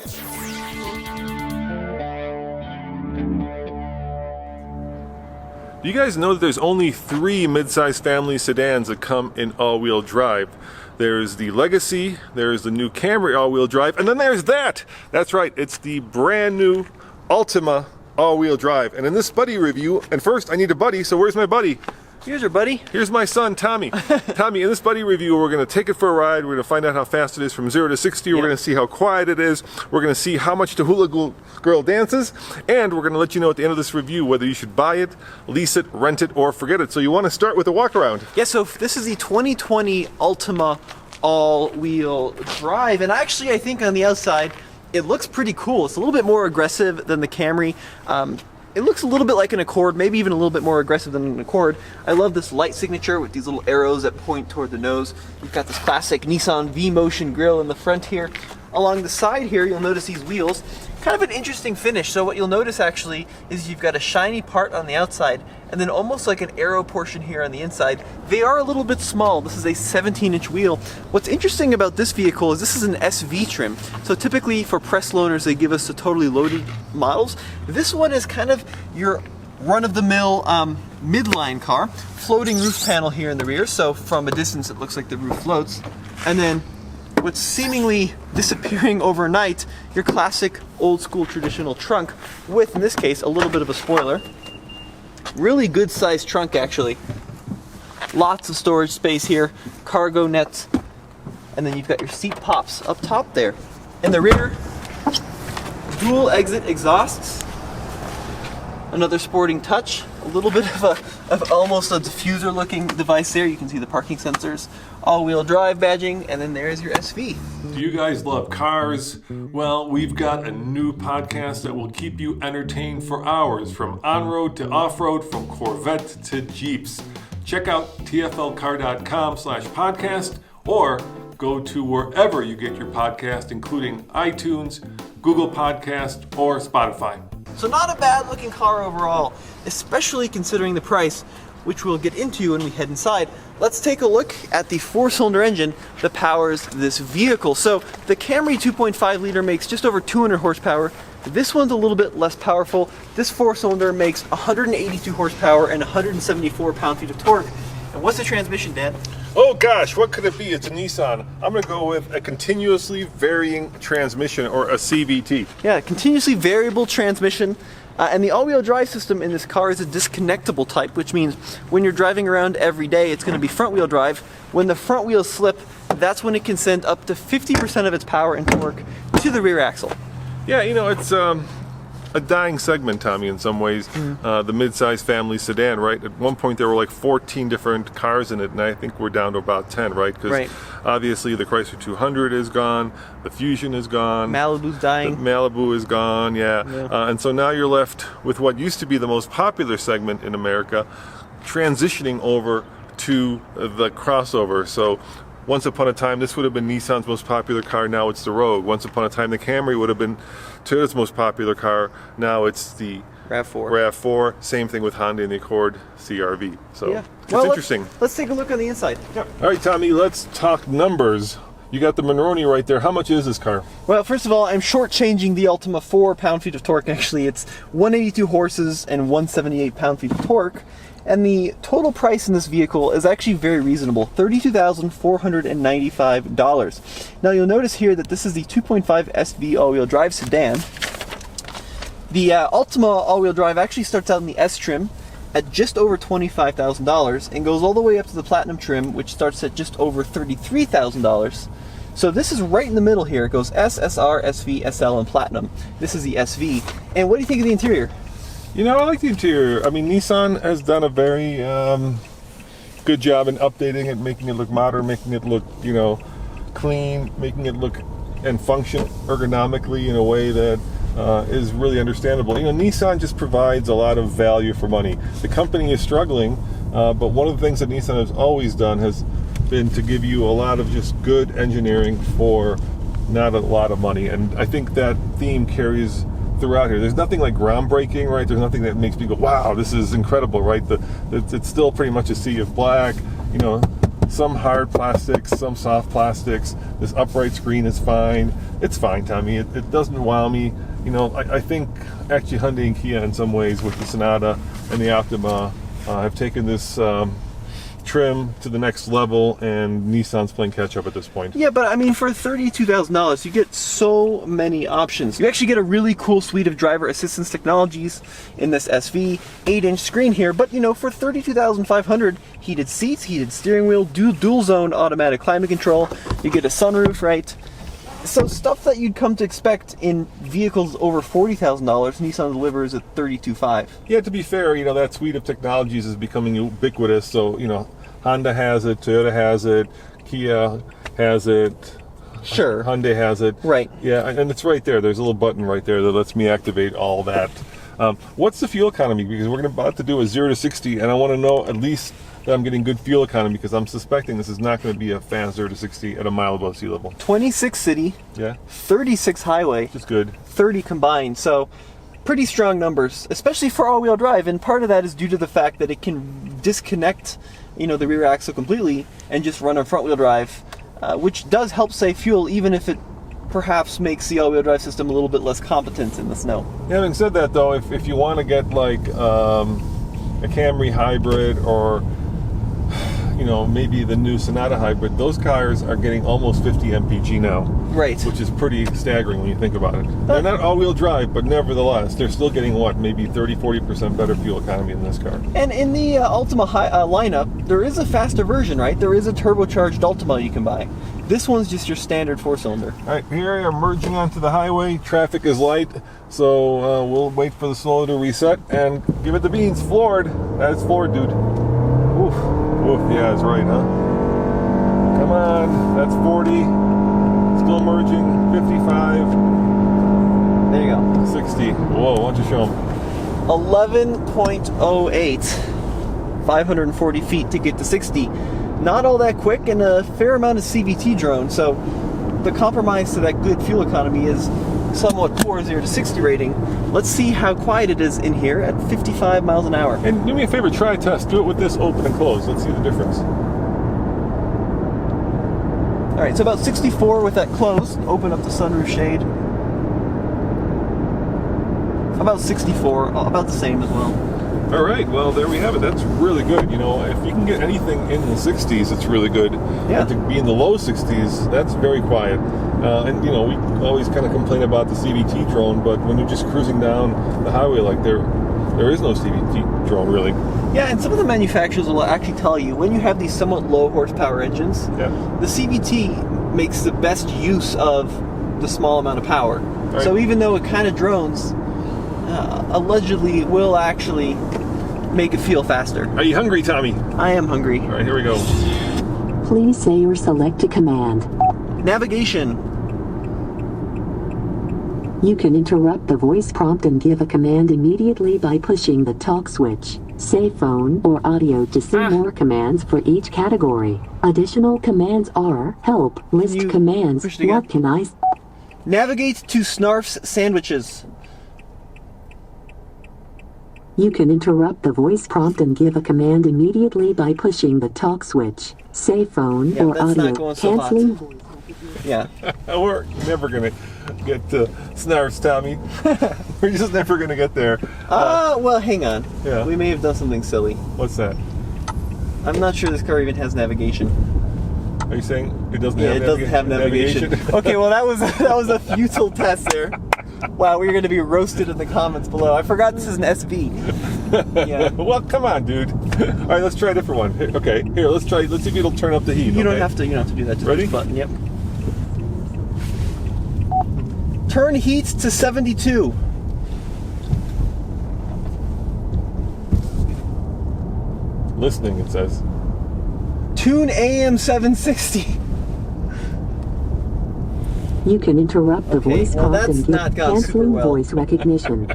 Do you guys know that there's only 3 midsize family sedans that come in all-wheel drive? There's the Legacy, there's the new Camry all-wheel drive, and then there's that! That's right, it's the brand new Altima all-wheel drive. And in this buddy review, and first I need a buddy, so where's my buddy? Here's your buddy. Here's my son, Tommy. Tommy, in this buddy review, we're going to take it for a ride. We're going to find out how fast it is from 0 to 60. We're going to see how quiet it is. We're going to see how much the hula girl dances. And we're going to let you know at the end of this review whether you should buy it, lease it, rent it, or forget it. So you want to start with a walk around. Yeah, so this is the 2020 Altima all-wheel drive. And actually, I think on the outside, it looks pretty cool. It's a little bit more aggressive than the Camry. It looks a little bit like an Accord, maybe even a little bit more aggressive than an Accord. I love this light signature with these little arrows that point toward the nose. We've got this classic Nissan V-Motion grille in the front here. Along the side here, you'll notice these wheels. Kind of an interesting finish. So what you'll notice actually is you've got a shiny part on the outside and then almost like an arrow portion here on the inside. They are a little bit small. This is a 17-inch wheel. What's interesting about this vehicle is this is an SV trim. So typically for press loaners, they give us the totally loaded models. This one is kind of your run-of-the-mill midline car. Floating roof panel here in the rear. So from a distance, it looks like the roof floats. And then what's seemingly disappearing overnight, your classic old school traditional trunk with, in this case, a little bit of a spoiler. Really good sized trunk actually. Lots of storage space here, cargo nets, and then you've got your seat pops up top there. In the rear, dual exit exhausts. Another sporting touch, a little bit of almost a diffuser looking device there. You can see the parking sensors, all-wheel drive badging, and then there's your SV. Do you guys love cars? Well, we've got a new podcast that will keep you entertained for hours, from on-road to off-road, from Corvette to Jeeps. Check out tflcar.com/podcast or go to wherever you get your podcast, including iTunes, Google Podcast, or Spotify. So not a bad looking car overall, especially considering the price, which we'll get into when we head inside. Let's take a look at the 4-cylinder engine that powers this vehicle. So the Camry 2.5 liter makes just over 200 horsepower. This one's a little bit less powerful. This 4-cylinder makes 182 horsepower and 174 pound-feet of torque. And what's the transmission, Dan? Oh gosh, what could it be? It's a Nissan. I'm going to go with a continuously varying transmission, or a CVT. Yeah, continuously variable transmission. And the all-wheel drive system in this car is a disconnectable type, which means when you're driving around every day, it's going to be front-wheel drive. When the front wheels slip, that's when it can send up to 50% of its power and torque to the rear axle. Yeah, you know, it's a dying segment, Tommy, in some ways. The mid-size family sedan, right? At one point there were like 14 different cars in it, and I think we're down to about 10, right? Because obviously the Chrysler 200 is gone, the Fusion is gone, Malibu's dying. The Malibu is gone, and so now you're left with what used to be the most popular segment in America, transitioning over to the crossover. So once upon a time, this would have been Nissan's most popular car. Now it's the Rogue. Once upon a time, the Camry would have been Toyota's most popular car. Now it's the RAV4. Same thing with Honda and the Accord CR-V. So it's interesting. Let's take a look on the inside. All right, Tommy, let's talk numbers. You got the Monroney right there. How much is this car? Well, first of all, I'm shortchanging the Altima 4 pound-feet of torque. Actually, it's 182 horses and 178 pound-feet of torque. And the total price in this vehicle is actually very reasonable, $32,495. Now you'll notice here that this is the 2.5 SV all-wheel drive sedan. The Altima all-wheel drive actually starts out in the S trim at just over $25,000 and goes all the way up to the Platinum trim, which starts at just over $33,000. So this is right in the middle here. It goes S, SR, SV, SL, and Platinum. This is the SV. And what do you think of the interior? You know, I like the interior. I mean, Nissan has done a very good job in updating it, making it look modern, making it look, you know, clean, making it look and function ergonomically in a way that is really understandable. You know, Nissan just provides a lot of value for money. The company is struggling, but one of the things that Nissan has always done has been to give you a lot of just good engineering for not a lot of money. And I think that theme carries throughout here. There's nothing like groundbreaking, right? There's nothing that makes me go, wow, this is incredible, right? It's still pretty much a sea of black. You know, some hard plastics, some soft plastics. This upright screen is fine. It's fine, Tommy. It doesn't wow me. You know, I think actually Hyundai and Kia in some ways with the Sonata and the Altima have taken this trim to the next level, and Nissan's playing catch up at this point. Yeah, but I mean, for $32,000, you get so many options. You actually get a really cool suite of driver assistance technologies in this SV, 8-inch screen here. But you know, for $32,500, heated seats, heated steering wheel, dual zone automatic climate control. You get a sunroof, right? So stuff that you'd come to expect in vehicles over $40,000, Nissan delivers at $32,500. Yeah, to be fair, you know, that suite of technologies is becoming ubiquitous. So, you know, Honda has it, Toyota has it, Kia has it. Sure. Hyundai has it. Right. Yeah, and it's right there. There's a little button right there that lets me activate all that. What's the fuel economy? Because we're about to do a 0 to 60, and I want to know at least that I'm getting good fuel economy, because I'm suspecting this is not going to be a fast 0 to 60 at a mile above sea level. 26 city, Yeah, 36 highway, which is good. 30 combined. So pretty strong numbers, especially for all-wheel drive. And part of that is due to the fact that it can disconnect, you know, the rear axle completely and just run on front-wheel drive, which does help save fuel, even if it perhaps makes the all-wheel drive system a little bit less competent in the snow. Having said that, though, if you want to get like a Camry hybrid, or you know, maybe the new Sonata hybrid, those cars are getting almost 50 mpg now. Right. Which is pretty staggering when you think about it. They're not all-wheel drive, but nevertheless, they're still getting, what, maybe 30-40% better fuel economy in this car. And in the Altima lineup, there is a faster version, right? There is a turbocharged Altima you can buy. This one's just your standard 4-cylinder. All right, here I am merging onto the highway. Traffic is light, so we'll wait for the slow to reset and give it the beans. Floored. That's floored, dude. Oof. Oof, yeah, that's right, huh? Come on, that's 40. Still merging, 55. There you go. 60. Whoa, why don't you show them? 11.08. 540 feet to get to 60. Not all that quick, and a fair amount of CVT drone, so the compromise to that good fuel economy is somewhat poor 0 to 60 rating. Let's see how quiet it is in here at 55 miles an hour. And do me a favor, try a test. Do it with this open and closed. Let's see the difference. All right, so about 64 with that closed. Open up the sunroof shade. About 64, about the same as well. All right, well, there we have it. That's really good. You know, if you can get anything in the 60s, it's really good. Yeah. And to be in the low 60s, that's very quiet. And, you know, we always kind of complain about the CVT drone, but when you're just cruising down the highway, like there is no CVT drone, really. Yeah, and some of the manufacturers will actually tell you when you have these somewhat low horsepower engines, the CVT makes the best use of the small amount of power. Right. So even though it kind of drones, allegedly it will actually make it feel faster. Are you hungry, Tommy? I am hungry. All right, here we go. Please say or select a command. Navigation. You can interrupt the voice prompt and give a command immediately by pushing the talk switch. Say phone or audio to see more commands for each category. Additional commands are help, list commands, what can I... Navigate to Snarf's Sandwiches. You can interrupt the voice prompt and give a command immediately by pushing the talk switch. Say phone or audio. Canceling. Yeah. We're never going to get to Snarf's, Tommy. We're just never going to get there. Well, hang on. Yeah. We may have done something silly. What's that? I'm not sure this car even has navigation. Are you saying it doesn't have have it doesn't have navigation. Okay, well that was a futile test there. Wow, we're going to be roasted in the comments below. I forgot this is an SV. Yeah. Well, come on, dude. All right, let's try a different one. Here, okay, here, let's see if it'll turn up the heat. You don't have to do that. Just ready? Push button. Yep. Turn heat to 72. Listening, it says. Tune AM 760. You can interrupt the voice prompt and give canceling voice recognition.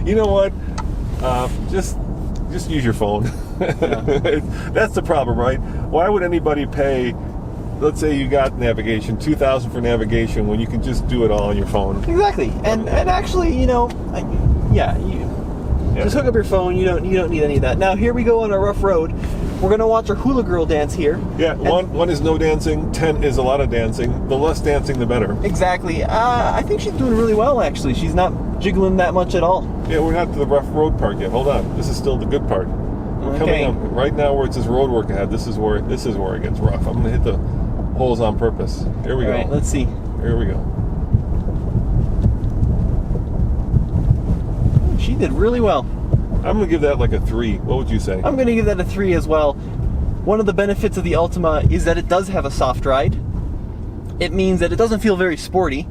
You know what? Just use your phone. Yeah. That's the problem, right? Why would anybody pay? Let's say you got navigation, $2,000 for navigation, when you can just do it all on your phone. Exactly, and actually, you know, just hook up your phone. You don't need any of that. Now here we go on a rough road. We're gonna watch our hula girl dance here. Yeah, one is no dancing, 10 is a lot of dancing. The less dancing, the better. Exactly. I think she's doing really well, actually. She's not jiggling that much at all. Yeah, we're not to the rough road part yet. Hold on, this is still the good part. We're coming up right now where it says road work ahead. This is where it gets rough. I'm gonna hit the holes on purpose. Here we go. All right, let's see. Here we go. She did really well. I'm gonna give that like a 3. What would you say? I'm gonna give that a 3 as well. One of the benefits of the Altima is that it does have a soft ride. It means that it doesn't feel very sporty,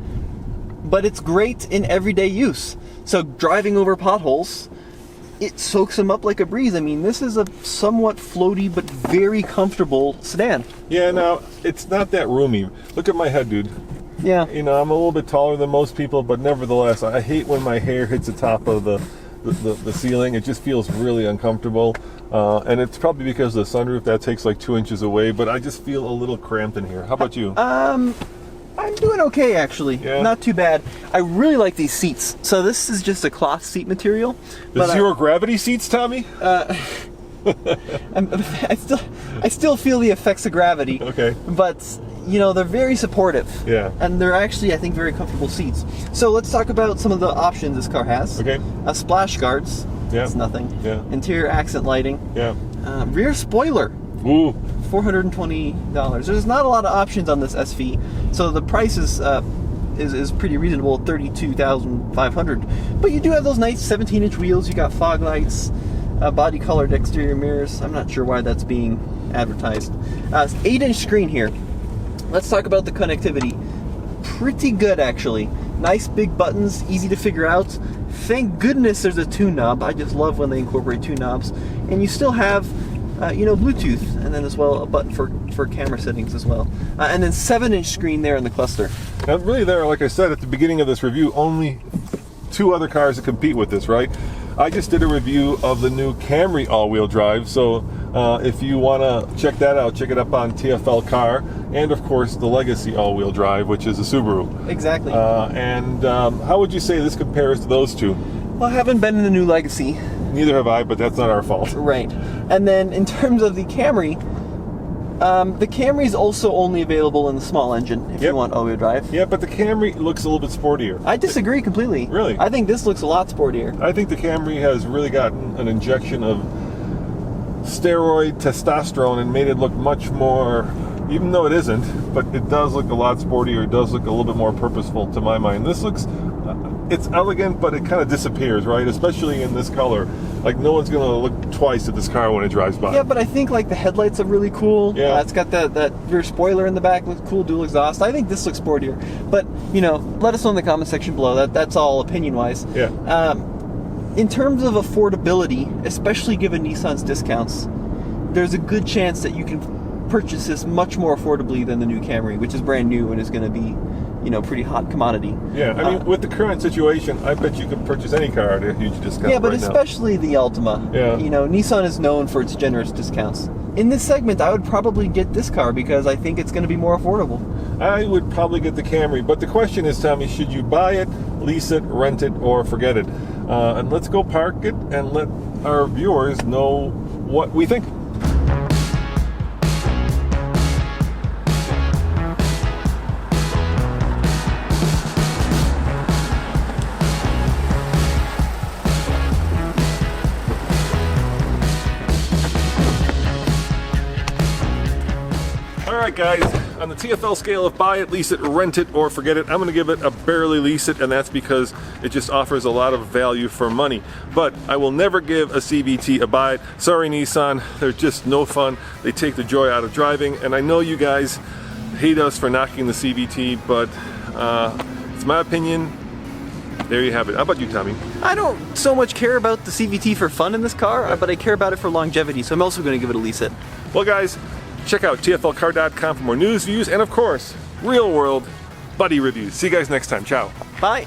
but it's great in everyday use. So driving over potholes, it soaks them up like a breeze. I mean, this is a somewhat floaty but very comfortable sedan. Yeah, now it's not that roomy. Look at my head, dude. Yeah. You know, I'm a little bit taller than most people, but nevertheless, I hate when my hair hits the top of the ceiling. It just feels really uncomfortable. And it's probably because of the sunroof that takes like 2 inches away, but I just feel a little cramped in here. How about you? I'm doing okay, actually. Yeah? Not too bad. I really like these seats. So this is just a cloth seat material. The zero gravity seats, Tommy? I still feel the effects of gravity. Okay. But, you know, they're very supportive. Yeah. And they're actually, I think, very comfortable seats. So let's talk about some of the options this car has. Okay. Splash guards. Yeah. That's nothing. Yeah. Interior accent lighting. Yeah. Rear spoiler. Ooh. $420. There's not a lot of options on this SV, so the price is pretty reasonable, $32,500. But you do have those nice 17-inch wheels. You got fog lights, body colored exterior mirrors. I'm not sure why that's being advertised. 8-inch screen here. Let's talk about the connectivity. Pretty good, actually. Nice big buttons, easy to figure out. Thank goodness there's a tune knob. I just love when they incorporate tune knobs. And you still have Bluetooth, and then as well a button for camera settings as well. And then 7-inch screen there in the cluster. Now, really, there, like I said at the beginning of this review, only 2 other cars that compete with this, right? I just did a review of the new Camry all-wheel drive, so if you want to check that out, check it up on TFL Car, and of course the Legacy all-wheel drive, which is a Subaru. Exactly. How would you say this compares to those two? Well, I haven't been in the new Legacy. Neither have I, but that's not our fault. Right. And then in terms of the Camry is also only available in the small engine if you want all-wheel drive. Yeah, but the Camry looks a little bit sportier. I disagree completely. Really? I think this looks a lot sportier. I think the Camry has really gotten an injection of steroid testosterone and made it look much more, even though it isn't, but it does look a lot sportier. It does look a little bit more purposeful to my mind. This looks, it's elegant, but it kind of disappears, right? Especially in this color. Like, no one's gonna look twice at this car when it drives by. Yeah, but I think like the headlights are really cool. Yeah. It's got that rear spoiler in the back, looks cool, dual exhaust. I think this looks sportier. But, you know, let us know in the comment section below. That's all opinion-wise. Yeah. In terms of affordability, especially given Nissan's discounts, there's a good chance that you can purchase this much more affordably than the new Camry, which is brand new and is going to be, you know, pretty hot commodity. Yeah, I mean, with the current situation, I bet you could purchase any car at a huge discount. Yeah, but right especially the Altima. Yeah. You know, Nissan is known for its generous discounts. In this segment, I would probably get this car because I think it's going to be more affordable. I would probably get the Camry, but the question is, Tommy, should you buy it, lease it, rent it, or forget it? And let's go park it and let our viewers know what we think. Alright guys, on the TFL scale of buy it, lease it, rent it, or forget it, I'm going to give it a barely lease it, and that's because it just offers a lot of value for money. But I will never give a CVT a buy it. Sorry Nissan, they're just no fun. They take the joy out of driving, and I know you guys hate us for knocking the CVT, but it's my opinion. There you have it. How about you, Tommy? I don't so much care about the CVT for fun in this car, but I care about it for longevity, so I'm also going to give it a lease it. Well guys, check out TFLcar.com for more news, views, and of course, real world buddy reviews. See you guys next time. Ciao. Bye.